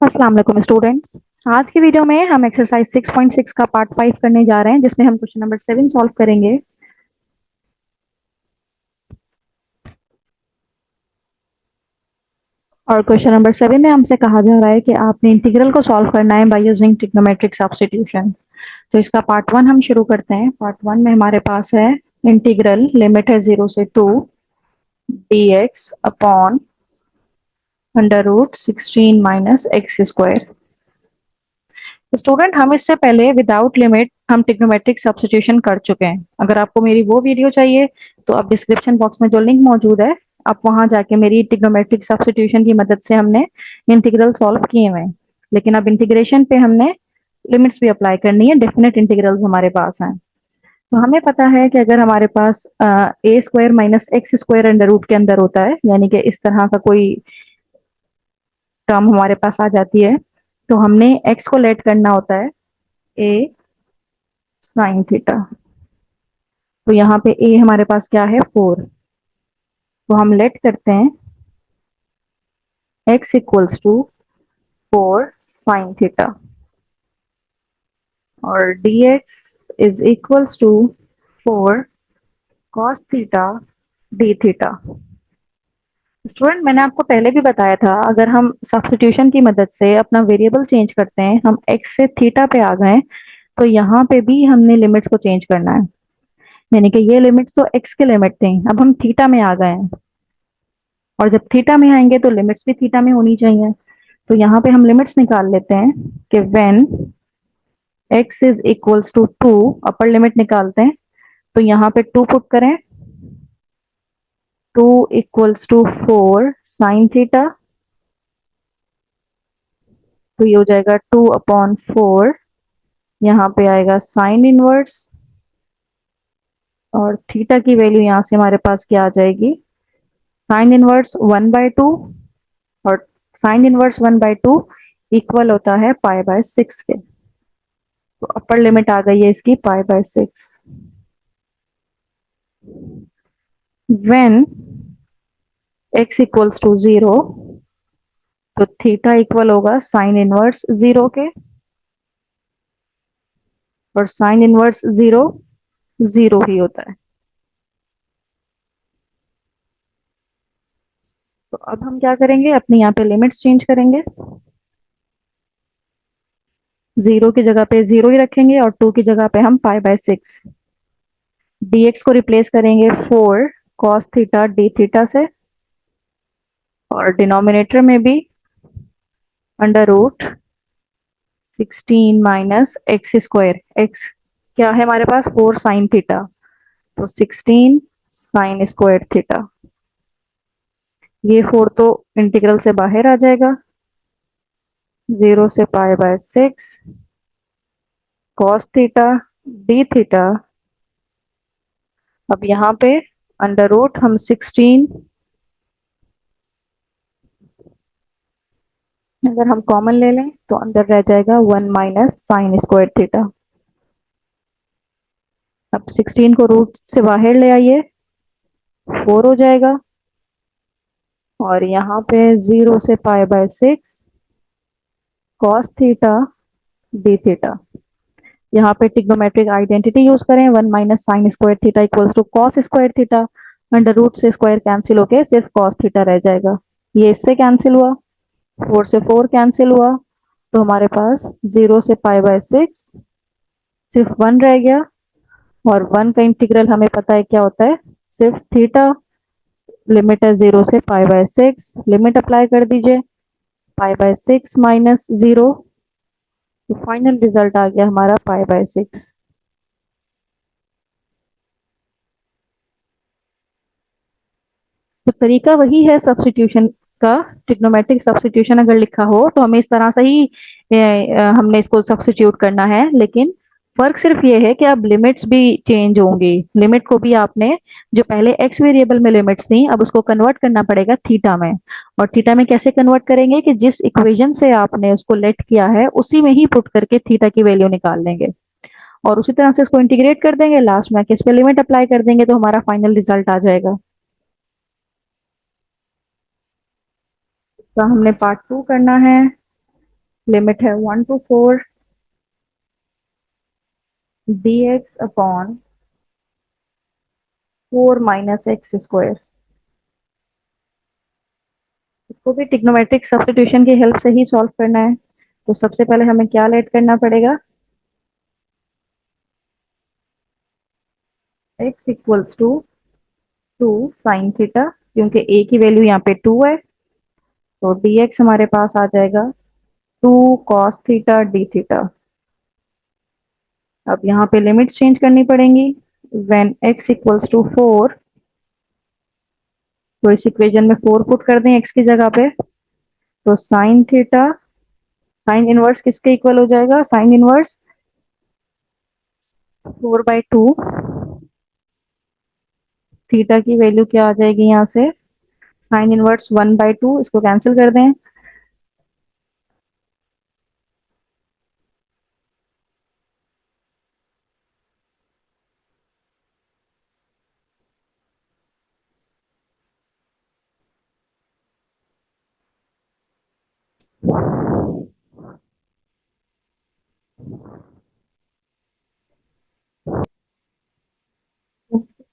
अस्सलाम वालेकुम स्टूडेंट्स। आज की वीडियो में हम एक्सरसाइज 6.6 का पार्ट 5 करने जा रहे हैं, जिसमें हम क्वेश्चन नंबर 7 सॉल्व करेंगे। और क्वेश्चन नंबर 7 में हमसे कहा जा रहा है कि आपने इंटीग्रल को सॉल्व करना है बाय यूजिंग ट्रिग्नोमेट्रिक सब्स्टिट्यूशन। तो इसका पार्ट 1 हम शुरू करते हैं। पार्ट 1 में हमारे पास है इंटीग्रल, लिमिट है 0 से 2 dx upon under root 16 minus x square. Student, हम इससे पहले विदाउट लिमिट हम ट्रिग्नोमेट्रिक सब्स्टिट्यूशन कर चुके हैं। अगर आपको मेरी वो वीडियो चाहिए तो आप डिस्क्रिप्शन बॉक्स में जो लिंक मौजूद है, आप वहां जाके मेरी ट्रिग्नोमेट्रिक सब्स्टिट्यूशन की मदद से हमने इंटीग्रल सॉल्व किए हुए हैं। लेकिन अब इंटीग्रेशन पे हमने लिमिट्स भी अप्लाई करनी है, डेफिनेट इंटीग्रल्स हमारे पास हैं। तो हमें पता है कि अगर हमारे पास a square minus x square under root के अंदर होता है, यानी कि इस तरह का कोई टर्म हमारे पास आ जाती है, तो हमने एक्स को लेट करना होता है ए साइन थीटा। तो यहाँ पे ए हमारे पास क्या है, 4। तो हम लेट करते हैं x equals to 4 sine theta और dx is equals to 4 cos theta d theta. Student, मैंने आपको पहले भी बताया था, अगर हम सब्स्टिट्यूशन की मदद से अपना वेरिएबल चेंज करते हैं, हम x से थीटा पे आ गए, तो यहाँ पे भी हमने लिमिट्स को चेंज करना है। यानी कि ये लिमिट्स तो x के लिमिट थी, अब हम थीटा में आ गए हैं, और जब थीटा में आएंगे तो लिमिट्स भी थीटा में होनी चाहिए। तो यहाँ पे हम लिमिट्स निकाल लेते हैं कि when x is equals to 2, upper limit निकालते हैं। तो यहाँ पे 2 पुट करें, 2 इक्वल्स टू 4 साइन थीटा। तो ये हो जाएगा 2/4, यहाँ पे आएगा साइन इनवर्स, और थीटा की वैल्यू यहाँ से हमारे पास क्या आ जाएगी, साइन इनवर्स 1/2, और साइन इनवर्स 1/2 इक्वल होता है पाई/6 के। तो अपर लिमिट आ गई है इसकी पाई/6। व्हेन x इक्वल्स टू 0, तो थीटा इक्वल होगा साइन इनवर्स 0 के, और साइन इनवर्स 0 0 ही होता है। तो अब हम क्या करेंगे, अपने यहाँ पे लिमिट्स चेंज करेंगे। 0 की जगह पे 0 ही रखेंगे, और 2 की जगह पे हम पाई/6। dx को रिप्लेस करेंगे 4 कॉस थीटा डी थीटा से, और डिनोमिनेटर में भी under root 16 minus x square. X क्या है हमारे पास, 4 साइन थीटा, तो 16 साइन स्क्वायर थीटा। ये 4 तो इंटीग्रल से बाहर आ जाएगा, 0 से पाई/6 कॉस थीटा डी थीटा। अब यहाँ पे अंडर रूट हम 16 अगर हम कॉमन ले लें तो अंदर रह जाएगा 1 माइनस साइन स्क्वायर थीटा। अब 16 को रूट से बाहर ले आइए, 4 हो जाएगा, और यहाँ पे 0 से पाई/6 कॉस थीटा डी थीटा। यहाँ पे ट्रिग्नोमेट्रिक आइडेंटिटी यूज करें, 1 minus sine square theta equals to cos square theta. Under root से स्क्वायर कैंसिल होके सिर्फ कॉस थीटा रह जाएगा। ये इससे कैंसिल हुआ, 4 से 4 कैंसिल हुआ, तो हमारे पास 0 से पाई/6 सिर्फ 1 रह गया। और 1 का इंटीग्रल हमें पता है क्या होता है, सिर्फ थीटा। लिमिट है 0 से पाई/6, लिमिट अप्लाई कर दीजिए, पाई/6 माइनस 0। तो फाइनल रिजल्ट आ गया हमारा पाई/6। तो तरीका वही है सब्स्टिट्यूशन का। ट्रिग्नोमेट्रिक सब्स्टिट्यूशन अगर लिखा हो तो हमें इस तरह से ही हमने इसको सब्स्टिट्यूट करना है, लेकिन फर्क सिर्फ ये है कि अब लिमिट्स भी चेंज होंगी। लिमिट को भी आपने, जो पहले एक्स वेरिएबल में लिमिट्स थी, अब उसको कन्वर्ट करना पड़ेगा थीटा में। और थीटा में कैसे कन्वर्ट करेंगे कि जिस इक्वेशन से आपने उसको लेट किया है उसी में ही पुट करके थीटा की वैल्यू निकाल लेंगे, और उसी तरह से इसको इंटीग्रेट कर देंगे, लास्ट में किस पे लिमिट अप्लाई कर देंगे, तो हमारा फाइनल रिजल्ट आ जाएगा। तो हमने पार्ट 2 करना है। लिमिट है 1 to 4 dx अपॉन 4 - x²। इसको भी ट्रिग्नोमेट्रिक सब्स्टिट्यूशन की हेल्प से ही सॉल्व करना है। तो सबसे पहले हमें क्या लेट करना पड़ेगा, x equals to 2 sin theta, क्योंकि a की वैल्यू यहाँ पे 2 है, तो dx हमारे पास आ जाएगा 2 cos थीटा d थीटा। अब यहाँ पे लिमिट्स चेंज करनी पड़ेंगी। व्हेन x इक्वल्स टू 4, तो इस इक्वेशन में 4 पुट कर दें x की जगह पे, तो साइन थीटा, साइन इनवर्स किसके इक्वल हो जाएगा, साइन इनवर्स 4/2। थीटा की वैल्यू क्या आ जाएगी यहाँ से, साइन इनवर्स 1/2, इसको कैंसिल कर दें।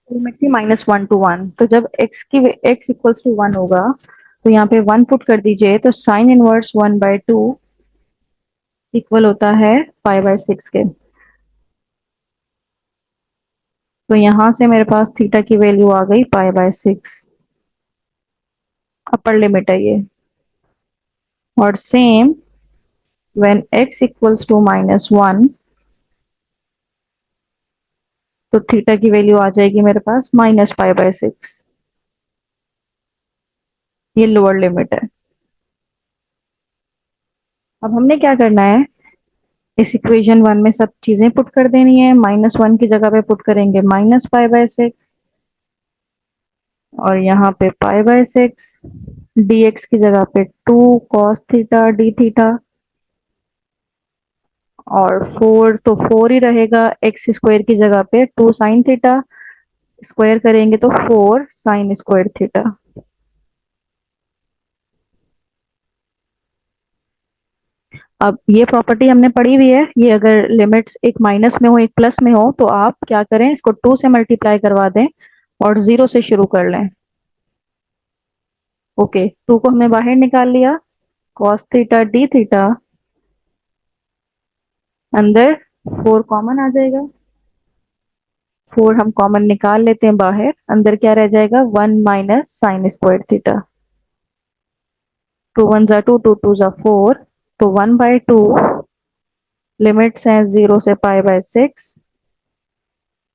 लिमिट थी -1 to 1, तो जब x इक्वल्स टू 1 होगा, तो यहाँ पे 1 पुट कर दीजिए, तो साइन इनवर्स 1/2 इक्वल होता है π/6 के। तो यहाँ से मेरे पास थीटा की वैल्यू आ गई π/6, अपर लिमिट है ये। और same when x equals to -1, तो थीटा की वैल्यू आ जाएगी मेरे पास -π/6, ये लोअर लिमिट है। अब हमने क्या करना है, इस इक्वेशन 1 में सब चीजें पुट कर देनी है। -1 की जगह पे पुट करेंगे -π/6, और यहाँ पे π/6, dx की जगह पे 2 cos थीटा d थीटा, और 4 तो 4 ही रहेगा, x स्क्वायर की जगह पे 2 sin थीटा, स्क्वायर करेंगे तो 4 sin स्क्वायर थीटा। अब ये प्रॉपर्टी हमने पढ़ी हुई है, ये अगर लिमिट्स एक माइनस में हो एक प्लस में हो, तो आप क्या करें, इसको 2 से मल्टीप्लाई करवा दें और 0 से शुरू कर लें। ओके, 2 को हमने बाहर निकाल लिया, cos थीटा d थीटा, अंदर 4 कॉमन आ जाएगा, 4 हम कॉमन निकाल लेते हैं बाहर, अंदर क्या रह जाएगा, 1 माइनस साइन स्क्वायर थीटा। 2 1 2, 2 2 4, तो 1/2, लिमिट्स हैं 0 से π/6,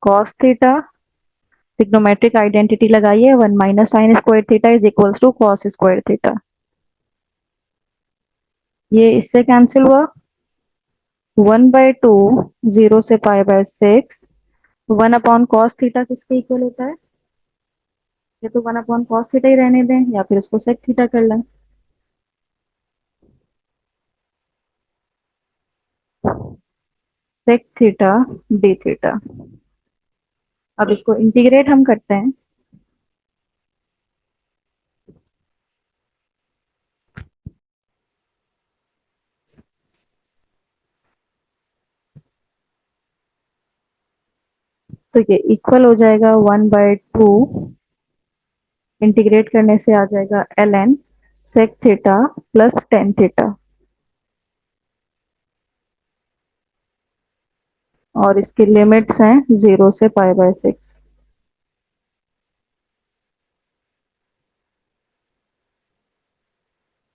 cos थीटा, ट्रिग्नोमेट्रिक आइडेंटिटी लगाइए, 1 minus sine square theta is equals to cos square theta. ये इससे कैंसिल हुआ, 1/2, 0 से π/6, 1/cos थीटा किसके इक्वल होता है, ये तो 1/cos थीटा ही रहने दें, या फिर इसको सेक थीटा कर लें। Sec theta d theta. अब इसको इंटीग्रेट हम करते हैं, तो ये इक्वल हो जाएगा 1/2, इंटीग्रेट करने से आ जाएगा ln sec theta plus tan theta, और इसकी लिमिट्स हैं 0 से π/6।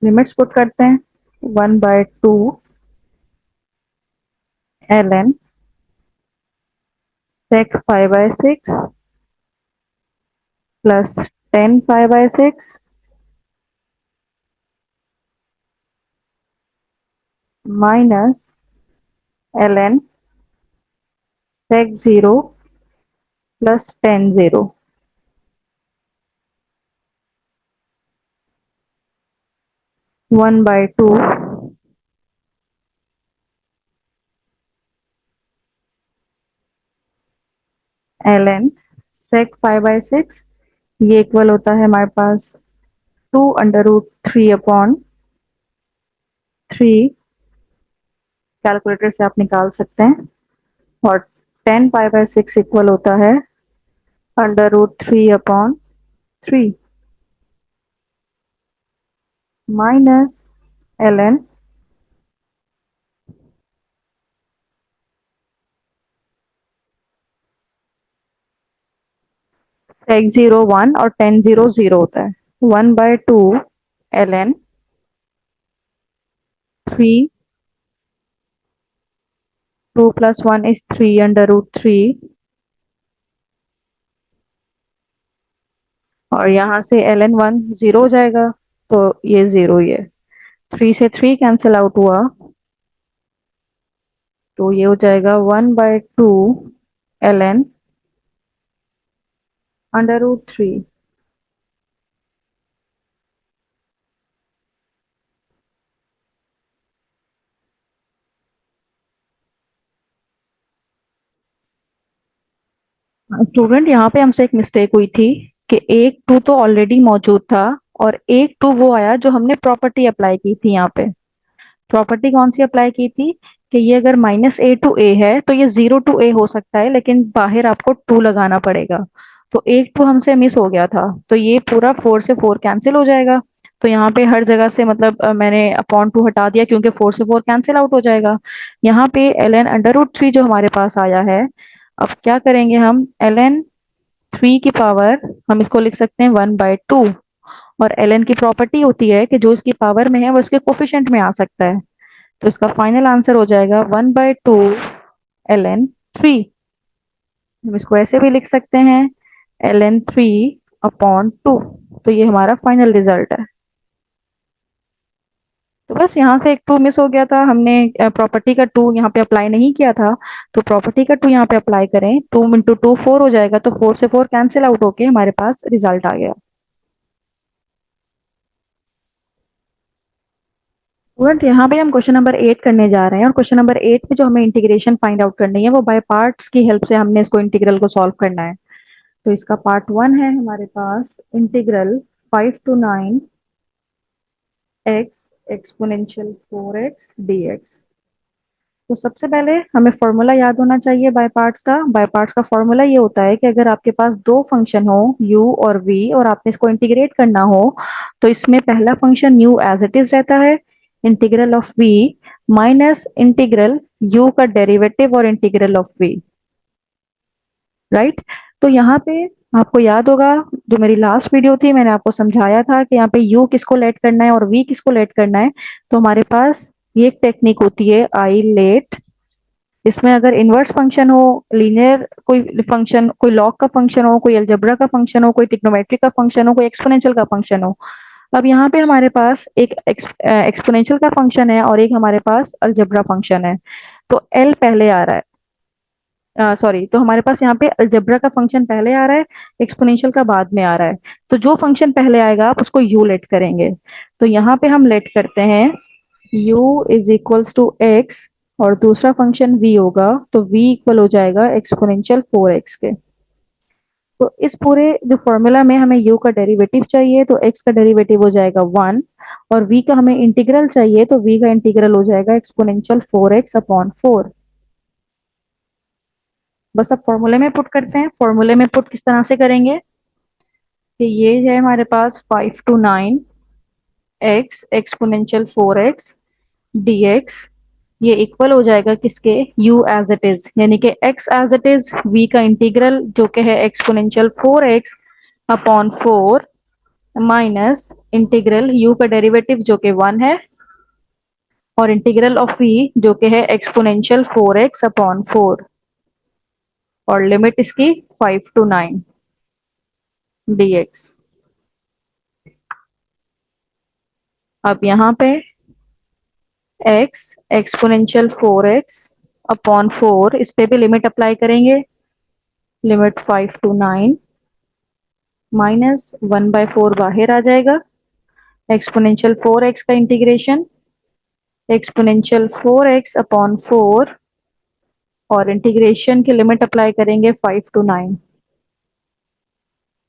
लिमिट्स पुट करते हैं, 1/2 ln sec π/6 plus 10 π/6 minus ln sec 0 plus 10 0, 1/2 ln sec π/6, ये इक्वल होता है हमारे पास 2 √3/3 कैलकुलेटर से आप निकाल सकते हैं। और 10 पाई/6 इक्वल होता है √3/3 माइनस ln sec 0 1 और tan 0 0 होता है 1/2 ln 3 2 plus 1 is 3/√3 और यहाँ से ln 1 0 हो जाएगा तो ये 0 ही है। 3 से 3 कैंसिल आउट हुआ तो ये हो जाएगा 1/2 ln √3। स्टूडेंट यहाँ पे हमसे एक मिस्टेक हुई थी कि एक टू तो ऑलरेडी मौजूद था और एक टू वो आया जो हमने प्रॉपर्टी अप्लाई की थी। यहाँ पे प्रॉपर्टी कौन सी अप्लाई की थी कि ये अगर -a to a है तो ये 0 to a हो सकता है, लेकिन बाहर आपको 2 लगाना पड़ेगा। तो एक टू हमसे मिस हो गया था तो ये पूरा 4 से 4 कैंसिल हो जाएगा। तो यहाँ पे हर जगह से मतलब मैंने अपॉन 2 हटा दिया क्योंकि 4 से 4 कैंसिल आउट हो जाएगा। यहाँ पे ln √3 जो हमारे पास आया है, अब क्या करेंगे हम ln 3 की पावर हम इसको लिख सकते हैं 1/2। और ln की प्रॉपर्टी होती है कि जो इसकी पावर में है वो इसके कोफिशिएंट में आ सकता है। तो इसका फाइनल आंसर हो जाएगा 1/2 ln 3। हम इसको ऐसे भी लिख सकते हैं ln 3/2। तो ये हमारा फाइनल रिजल्ट है। तो बस यहाँ से एक टू मिस हो गया था, हमने प्रॉपर्टी का टू यहाँ पे अप्लाई नहीं किया था। तो प्रॉपर्टी का टू यहाँ पे अप्लाई करें, 2 × 2 4 हो जाएगा तो 4 से 4 कैंसिल आउट होके हमारे पास रिजल्ट आ गया। स्टूडेंट यहाँ पे हम क्वेश्चन नंबर 8 करने जा रहे हैं और क्वेश्चन नंबर 8 में जो हमें इंटीग्रेशन फाइंड आउट करनी है वो बाय पार्ट्स की हेल्प से हमने इसको इंटीग्रल को सॉल्व करना है। तो इसका पार्ट 1 है हमारे पास integral 5 to 9 x exponential 4x dx। तो सबसे पहले हमें फॉर्मूला याद होना चाहिए बाय पार्ट्स का। बाय पार्ट्स का फॉर्मूला ये होता है कि अगर आपके पास दो फंक्शन हो u और v और आपने इसको इंटीग्रेट करना हो तो इसमें पहला function u as it is रहता है, integral of v minus integral u का डेरिवेटिव और इंटीग्रल ऑफ v, राइट। तो यहाँ पे आपको याद होगा जो मेरी लास्ट वीडियो थी मैंने आपको समझाया था कि यहाँ पे u किसको लेट करना है और v किसको लेट करना है। तो हमारे पास ये एक टेक्निक होती है आई लेट। इसमें अगर इनवर्स फंक्शन हो, लीनियर कोई फंक्शन, कोई लॉग का फंक्शन हो, कोई अलजेब्रा का फंक्शन हो, कोई ट्रिग्नोमेट्रिक का फंक्शन हो, कोई एक्सपोनेंशियल का फंक्शन हो। अब यहाँ पे हमारे पास एक एक्सपोनेंशियल का फंक्शन है और एक हमारे पास अलजेब्रा फंक्शन है। तो एल पहले आ रहा है, सॉरी, तो हमारे पास यहाँ पे अलजेब्रा का फंक्शन पहले आ रहा है, एक्सपोनेंशियल का बाद में आ रहा है। तो जो फंक्शन पहले आएगा आप उसको यू लेट करेंगे। तो यहाँ पे हम लेट करते हैं u is equals to x और दूसरा फंक्शन v होगा तो v इक्वल हो जाएगा एक्सपोनेंशियल 4x के। तो इस पूरे जो फॉर्मूला में हमें u का डेरिवेटिव चाहिए तो x का डेरिवेटिव हो जाएगा 1 और v का हमें इंटीग्रल चाहिए तो v का इंटीग्रल हो जाएगा एक्सपोनेंशियल 4x/4। बस अब फॉर्मूले में पुट करते हैं। फॉर्मूले में पुट किस तरह से करेंगे कि ये है हमारे पास 5 to 9 x exponential 4x dx, ये इक्वल हो जाएगा किसके, u एज इट इज, यानी कि x as it is, v का इंटीग्रल जो कि है exponential 4x/4 minus integral u का डेरिवेटिव जो कि 1 है और इंटीग्रल ऑफ v जो कि है एक्सपोनेंशियल 4x/4 और लिमिट इसकी 5 to 9 dx। अब यहाँ पे x एक्सपोनेंशियल 4x/4 इस पे भी लिमिट अप्लाई करेंगे, लिमिट 5 to 9 -1/4 बाहर आ जाएगा, एक्सपोनेंशियल 4x का इंटीग्रेशन एक्सपोनेंशियल 4x/4 और इंटीग्रेशन की लिमिट अप्लाई करेंगे 5 to 9।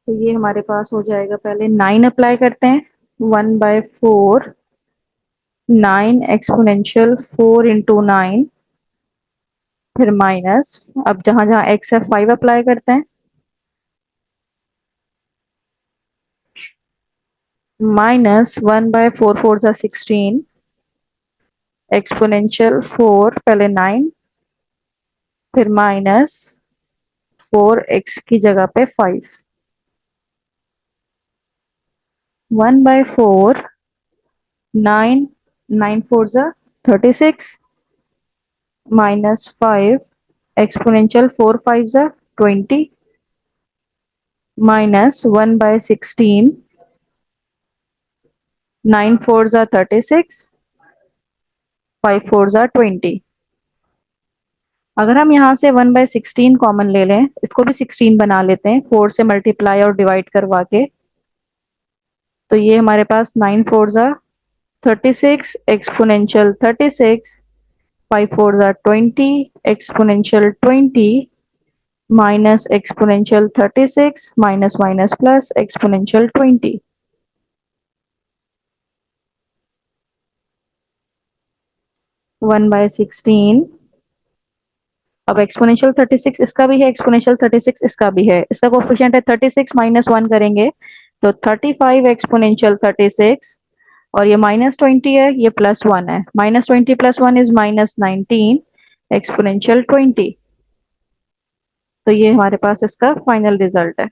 तो ये हमारे पास हो जाएगा, पहले 9 अप्लाई करते हैं 1/4 9 एक्सपोनेंशियल 4 इंटू 9, फिर माइनस, अब जहां जहां एक्स है 5 अप्लाई करते हैं, माइनस 1/4 4 16, एक्सपोनेंशियल 4 पहले 9, फिर माइनस 4 एक्स की जगह पे 5, 1/4, 9, 9 4 36, माइनस 5, एक्सपोनेंशियल 4 5 20, माइनस 1/16, 9 4 36, 5 4 20। अगर हम यहाँ से 1/16 कॉमन ले लें, इसको भी 16 बना लेते हैं 4 से मल्टीप्लाई और डिवाइड करवा के, तो ये हमारे पास 9 4 36, exponential 36, 5 4 20, exponential 20, minus exponential 36, minus minus plus exponential 20। 1/16, अब एक्सपोनेंशियल 36 इसका भी है, एक्सपोनेंशियल 36 इसका भी है, इसका कोफिशिएंट है 36, माइनस 1 करेंगे तो 35 एक्सपोनेंशियल 36, और ये -20 है, ये +1 है, -20 + 1 इज -19 एक्सपोनेंशियल 20। तो ये हमारे पास इसका फाइनल रिजल्ट है।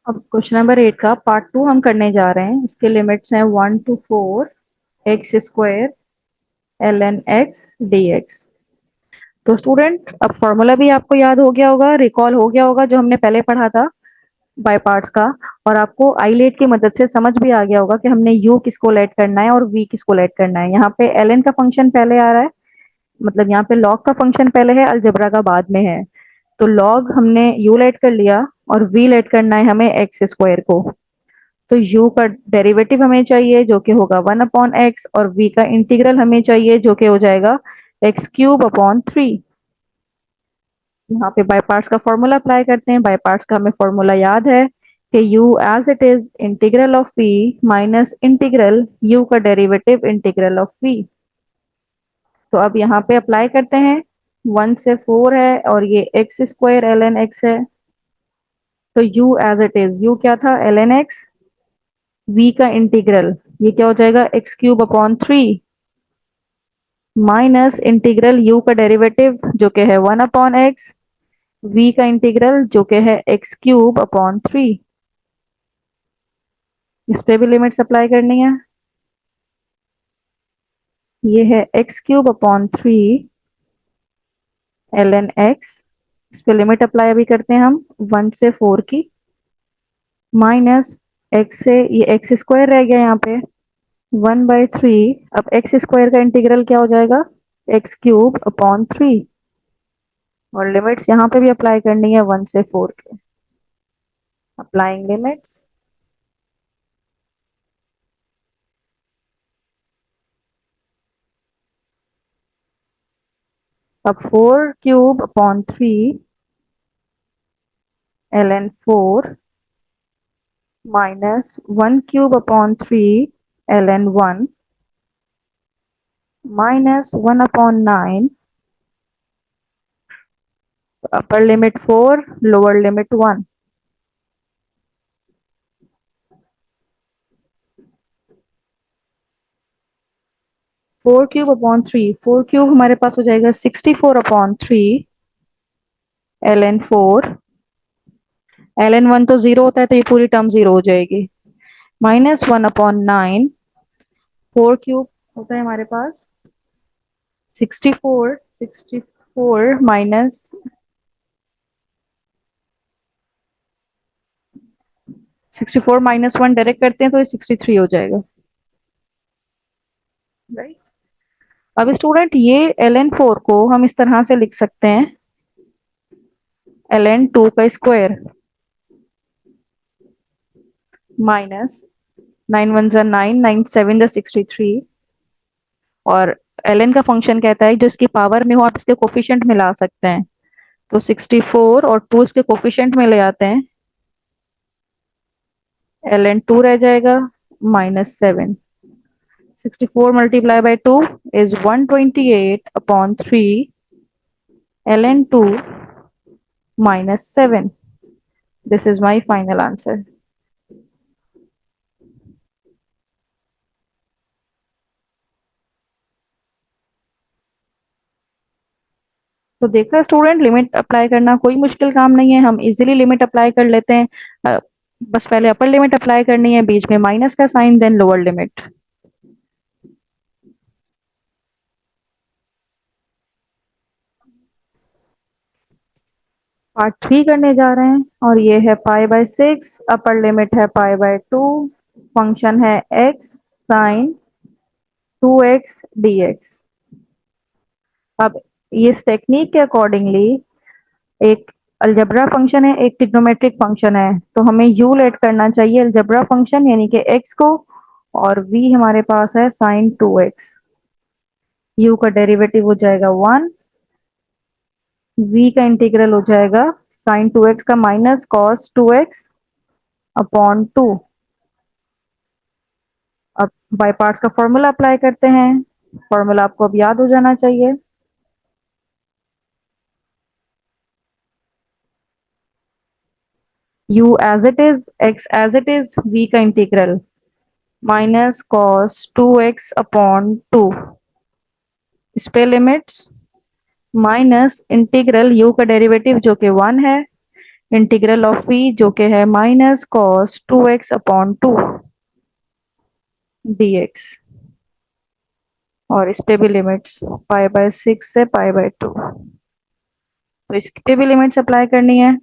अब क्वेश्चन नंबर 8 का पार्ट 2 हम करने जा रहे हैं। इसके लिमिट्स हैं 1 to 4 x square ln x dx। तो स्टूडेंट अब फॉर्मूला भी आपको याद हो गया होगा, रिकॉल हो गया होगा जो हमने पहले पढ़ा था बाय पार्ट्स का, और आपको आईलेट की मदद से समझ भी आ गया होगा कि हमने u किसको लेट करना है और v किसको लेट करना है। यहाँ पे ln का फंक्शन पहले आ रहा है, मतलब यहाँ पे log का फंक्शन पहले है, अलजेब्रा का बाद में है। तो log हमने u लेट कर लिया और v लेट करना है हमें एक्स स्क्वायर को। तो u का डेरिवेटिव हमें चाहिए जो कि होगा 1/x, और v का इंटीग्रल हमें चाहिए जो कि हो जाएगा x³ / 3। यहाँ पे बाय पार्ट्स का फॉर्मूला अप्लाई करते हैं। बाय पार्ट्स का हमें फॉर्मूला याद है कि u as it is integral of v minus integral u का डेरिवेटिव इंटीग्रल ऑफ v। तो अब यहाँ पे अप्लाई करते हैं, 1 से 4 है और ये x² ln x है, तो u as it is, u क्या था ln x, v का इंटीग्रल ये क्या हो जाएगा x³ / 3, माइनस इंटीग्रल u का डेरिवेटिव जो कि है 1/x, v का इंटीग्रल जो कि है x³ / 3। इस पे भी लिमिट्स अप्लाई करनी है। ये है x³ / 3 ln x, इस पे लिमिट अप्लाई अभी करते हैं हम 1 से 4 की, माइनस x से ये x² रह गया यहाँ पे 1/3, अब x² का इंटीग्रल क्या हो जाएगा x³ / 3, और लिमिट्स यहाँ पे भी अप्लाई करनी है 1 से 4 के। अप्लाइंग लिमिट्स, अब 4³ / 3 ln 4 minus 1³ / 3 ln 1 minus 1/9, upper limit 4, lower limit 1। 4³ / 3, 4³ हमारे पास हो जाएगा 64/3 ln 4, ln 1 तो 0 होता है तो ये पूरी टर्म 0 हो जाएगी, माइनस 1/9, 4³ होता है हमारे पास 64, 64 माइनस 64 माइनस 1 डायरेक्ट करते हैं तो ये 63 हो जाएगा, राइट। अब स्टूडेंट ये ln 4 को हम इस तरह से लिख सकते हैं ln 2 का स्क्वायर, माइनस 9 1 9, 9 7 63। और ln का फंक्शन कहता है जो इसकी पावर में हो आप इसके कोफिशिएंट मिला सकते हैं। तो 64 और 2 इसके कोफिशिएंट में ले आते हैं, ln 2 रह जाएगा -7। 64 multiply by 2 is 128/3 ln 2 -7। This is my final answer. तो देखा स्टूडेंट, लिमिट अप्लाई करना कोई मुश्किल काम नहीं है, हम इजीली लिमिट अप्लाई कर लेते हैं। बस पहले अपर लिमिट अप्लाई करनी है, बीच में माइनस का sign, then lower limit. Part 3 करने जा रहे हैं और ये है π/6, अपर लिमिट है π/2, फंक्शन है x साइन 2x dx। अब इस टेक्निक के अकॉर्डिंगली एक अलजेब्रा फंक्शन है, एक ट्रिग्नोमेट्रिक फंक्शन है, तो हमें u लेट करना चाहिए अलजेब्रा फंक्शन यानी कि x को, और v हमारे पास है साइन 2x। u का डेरिवेटिव हो जाएगा 1, v का इंटीग्रल हो जाएगा साइन 2x का माइनस कॉस 2x अपॉन 2। अब बाय पार्ट्स का फॉर्मूला अप्लाई करते हैं, फॉर्मूला आपको अब याद हो जाना चाहिए। u as it is, x as it is, v का integral minus cos 2x upon 2, इस पे लिमिट्स, माइनस इंटीग्रल u का डेरिवेटिव जो कि 1 है, इंटीग्रल ऑफ v जो कि है minus cos 2x upon 2 dx, और इस पे भी लिमिट्स π/6 से π/2। तो इस पे भी लिमिट्स अप्लाई करनी है,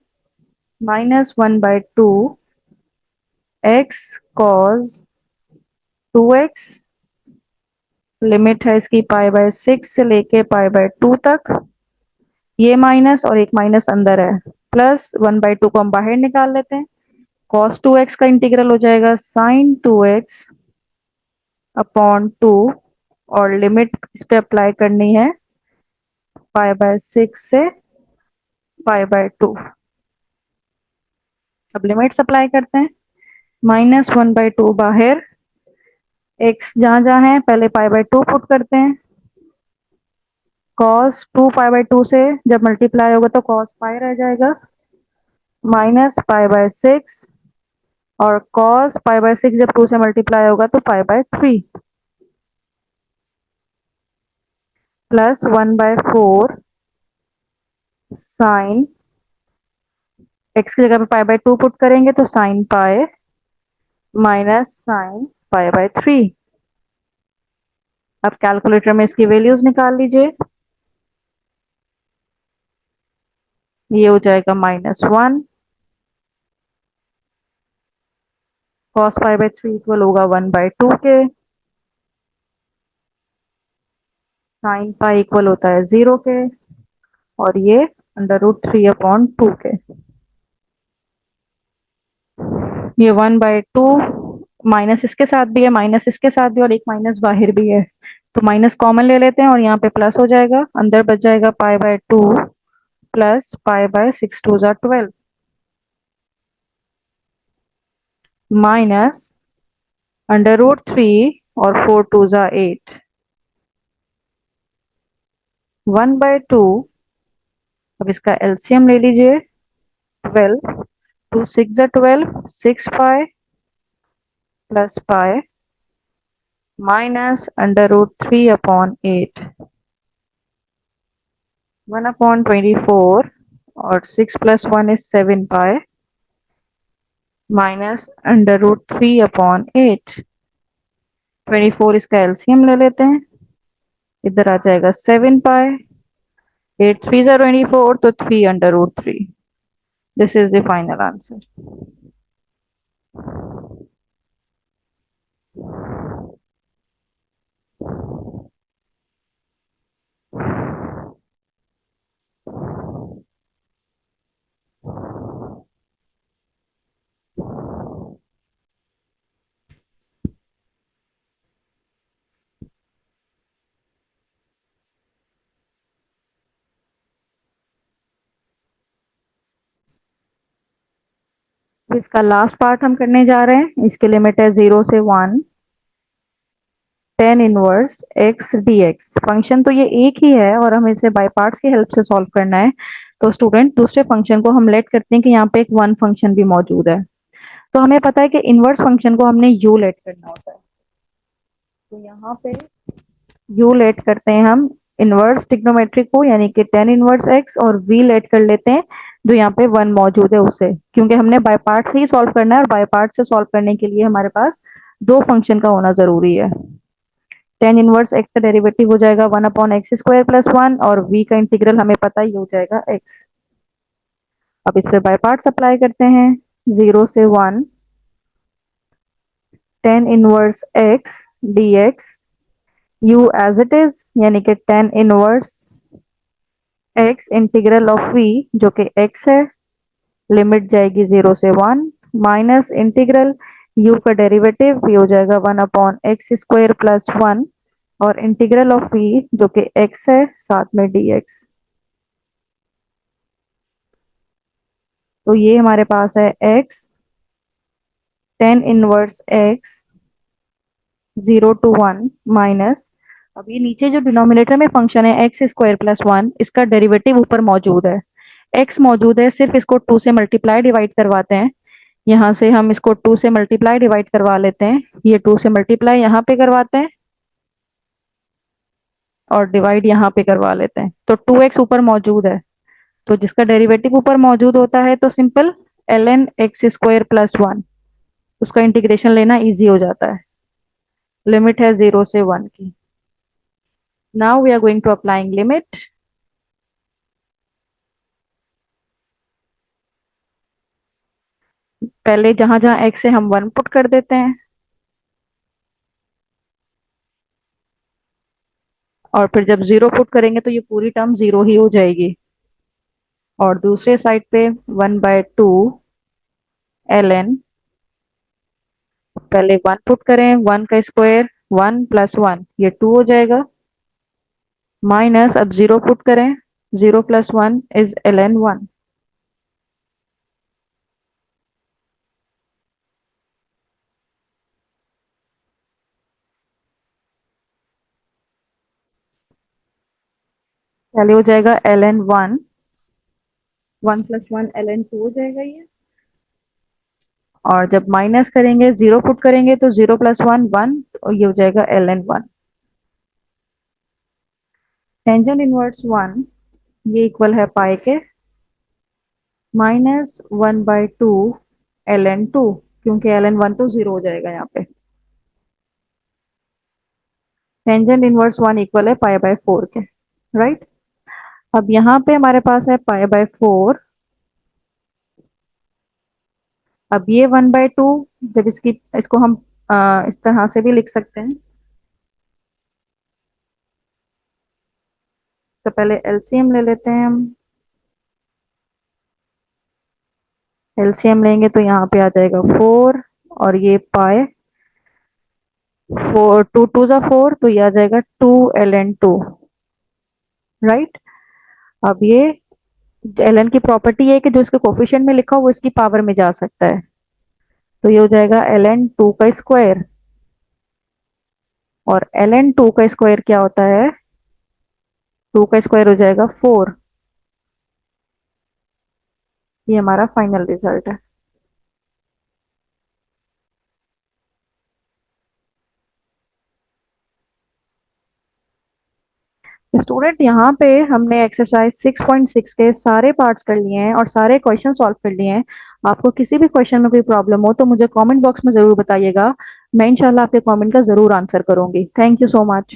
-1/2 x cos 2x, लिमिट है इसकी π/6 से लेके π/2 तक, ये माइनस और एक माइनस अंदर है, प्लस 1/2 को हम बाहर निकाल लेते हैं, cos 2x का इंटीग्रल हो जाएगा sin 2x अपॉन 2, और लिमिट इस पे अप्लाई करनी है π/6 से π/2। अब लिमिट्स अप्लाई करते हैं, -1/2 बाहर, x जहां जहां है पहले π/2 पुट करते हैं, cos 2 π/2 से जब मल्टीप्लाई होगा तो cos पाई रह जाएगा, -π/6, और cos π/6 जब 2 से मल्टीप्लाई होगा तो π/3, प्लस 1/4 साइन, x की जगह पे π/2 पुट करेंगे तो साइन पाई माइनस साइन π/3। अब कैलकुलेटर में इसकी वैल्यूज निकाल लीजिए, ये हो जाएगा -1, cos π/3 इक्वल होगा 1/2 के, साइन पाई इक्वल होता है 0 के, और ये √3/2 के। ये 1/2 माइनस इसके साथ भी है, माइनस इसके साथ भी, और एक माइनस बाहर भी है, तो माइनस कॉमन ले लेते हैं और यहाँ पे प्लस हो जाएगा, अंदर बच जाएगा π/2 प्लस π/6 2 12, माइनस √3 और 4 2 8, 1/2। अब इसका एलसीएम ले लीजिए, 12, 2 6 12, 6 पाई प्लस पाई माइनस √3/8, 1/24, और 6 + 1 is 7 पाई माइनस √3/8। 24 इसका एलसीएम ले लेते हैं, इधर आ जाएगा 7 पाई, 8 3 24, तो 3/√3। This is the final answer. तो इसका लास्ट पार्ट हम करने जा रहे हैं। इसकी लिमिट है 0 से 1, tan inverse x dx। Function तो ये एक ही है और हमें इसे बाय पार्ट्स की हेल्प से सॉल्व करना है। तो स्टूडेंट दूसरे फंक्शन को हम लेट करते हैं कि यहाँ पे एक वन फंक्शन भी मौजूद है। तो हमें पता है कि इनवर्स फंक्शन को हमने u लेट करना होता है। तो यहाँ पे u लेट करते हैं हम इनवर्स ट्रिग्नोमेट्री को, यानी कि tan इनवर्स x, और v लेट कर लेते हैं जो यहाँ पे वन मौजूद है उसे, क्योंकि हमने बाय पार्ट से ही सॉल्व करना है और बाय पार्ट से सॉल्व करने के लिए हमारे पास दो फंक्शन का होना जरूरी है। tan इनवर्स x का डेरिवेटिव हो जाएगा 1/x² प्लस 1, और v का इंटीग्रल हमें पता ही हो जाएगा x। अब इस पे बाय पार्ट्स अप्लाई करते हैं। 0 से 1 tan inverse x dx, u as it is, यानी कि tan inverse x integral of v जो कि x है, लिमिट जाएगी 0 से 1 माइनस इंटीग्रल u का डेरिवेटिव v हो जाएगा 1/x² प्लस 1, और इंटीग्रल ऑफ v जो कि x है साथ में dx। तो ये हमारे पास है x tan inverse x 0 to 1 minus, अब ये नीचे जो डिनोमिनेटर में फंक्शन है x² प्लस 1, इसका डेरिवेटिव ऊपर मौजूद है, x मौजूद है, सिर्फ इसको 2 से मल्टीप्लाई डिवाइड करवाते हैं। यहाँ से हम इसको 2 से मल्टीप्लाई डिवाइड करवा लेते हैं, ये 2 से मल्टीप्लाई यहाँ पे करवाते हैं और डिवाइड यहाँ पे करवा लेते हैं। तो 2x ऊपर मौजूद है, तो जिसका डेरिवेटिव ऊपर मौजूद होता है तो सिंपल ln x² प्लस 1, उसका इंटीग्रेशन लेना इजी हो जाता है। लिमिट है 0 से 1 की। Now we are going to applying limit. पहले जहां जहां x है हम 1 पुट कर देते हैं, और फिर जब 0 पुट करेंगे तो ये पूरी टर्म 0 ही हो जाएगी। और दूसरे साइड पे 1/2 ln, पहले 1 पुट करें, 1 का स्क्वायर 1 प्लस 1 ये 2 हो जाएगा, माइनस अब 0 पुट करें, 0 प्लस 1 इज ln 1। पहले हो जाएगा ln 1, 1 प्लस 1 ln 2 हो जाएगा ये, और जब माइनस करेंगे 0 पुट करेंगे तो 0 प्लस 1 1, और ये हो जाएगा ln 1। टेंजेंट इनवर्स 1 ये इक्वल है पाई के माइनस 1/2 ln 2, क्योंकि ln 1 तो 0 हो जाएगा यहाँ पे। टेंजेंट इनवर्स 1 इक्वल है पाई/4 के, राइट। अब यहाँ पे हमारे पास है पाई/4। अब ये 1/2, जब इसको हम इस तरह से भी लिख सकते हैं। तो पहले एलसीएम ले लेते हैं हम। एलसीएम लेंगे तो यहाँ पे आ जाएगा 4, और ये पाई 4, 2 2 जा 4, तो ये आ जाएगा 2 ln 2, राइट। अब ये ln की प्रॉपर्टी है कि जो इसके कोफिशिएंट में लिखा हो वो इसकी पावर में जा सकता है, तो ये हो जाएगा ln 2 का स्क्वायर, और ln 2 का स्क्वायर क्या होता है, 2 का स्क्वायर हो जाएगा 4। ये हमारा फाइनल रिजल्ट है। स्टूडेंट यहाँ पे हमने एक्सरसाइज 6.6 के सारे पार्ट्स कर लिए हैं और सारे क्वेश्चन सॉल्व कर लिए हैं। आपको किसी भी क्वेश्चन में कोई प्रॉब्लम हो तो मुझे कमेंट बॉक्स में जरूर बताइएगा, मैं इंशाल्लाह आपके कमेंट का जरूर आंसर करूंगी। Thank you so much.